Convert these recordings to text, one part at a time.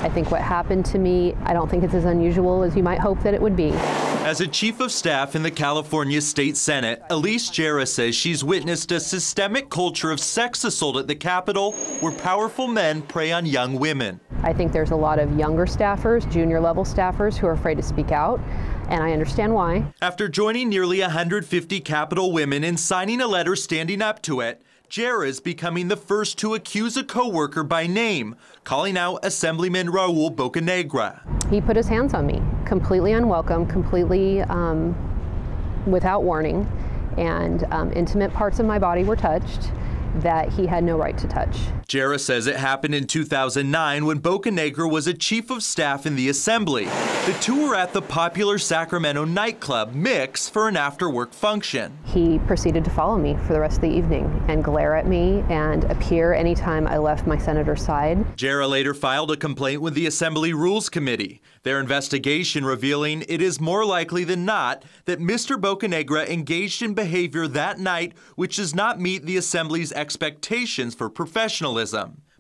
I think what happened to me, I don't think it's as unusual as you might hope that it would be. As a chief of staff in the California State Senate, Elise Jarrah says she's witnessed a systemic culture of sex assault at the Capitol where powerful men prey on young women. I think there's a lot of younger staffers, junior level staffers who are afraid to speak out, and I understand why. After joining nearly 150 Capitol women in signing a letter standing up to it, Jarrah is becoming the first to accuse a co-worker by name, calling out Assemblyman Raul Bocanegra. He put his hands on me, completely unwelcome, completely without warning, and intimate parts of my body were touched that he had no right to touch. Jarrah says it happened in 2009 when Bocanegra was a chief of staff in the Assembly. The two were at the popular Sacramento nightclub Mix for an after-work function. He proceeded to follow me for the rest of the evening and glare at me and appear anytime I left my senator's side. Jarrah later filed a complaint with the Assembly Rules Committee, their investigation revealing it is more likely than not that Mr. Bocanegra engaged in behavior that night which does not meet the Assembly's expectations for professionalism.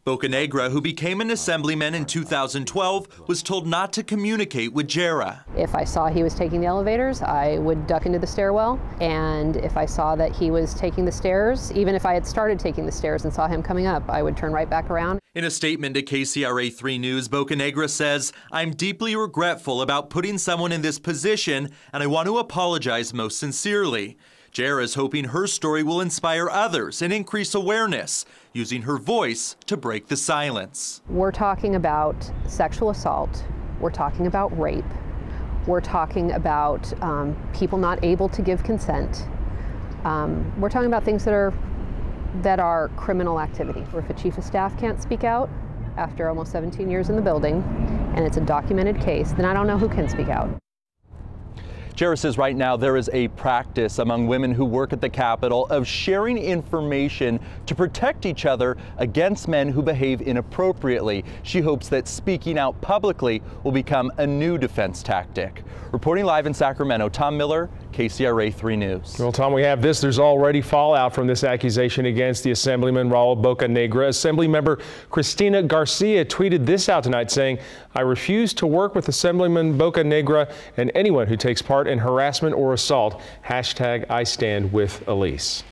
Bocanegra, who became an assemblyman in 2012, was told not to communicate with Jarrah. If I saw he was taking the elevators, I would duck into the stairwell, and if I saw that he was taking the stairs, even if I had started taking the stairs and saw him coming up, I would turn right back around. In a statement to KCRA 3 News, Bocanegra says, "I'm deeply regretful about putting someone in this position, and I want to apologize most sincerely." Jarrah is hoping her story will inspire others and increase awareness, using her voice to break the silence. We're talking about sexual assault. We're talking about rape. We're talking about people not able to give consent. We're talking about things that are criminal activity. Or if a chief of staff can't speak out after almost 17 years in the building, and it's a documented case, then I don't know who can speak out. Jarrah says right now there is a practice among women who work at the Capitol of sharing information to protect each other against men who behave inappropriately. She hopes that speaking out publicly will become a new defense tactic. Reporting live in Sacramento, Tom Miller, KCRA 3 News. Well, Tom, we have this. There's already fallout from this accusation against the Assemblyman Raul Bocanegra. Assemblymember Cristina Garcia tweeted this out tonight saying, "I refuse to work with Assemblyman Bocanegra and anyone who takes part in harassment or assault. #I stand with Elise."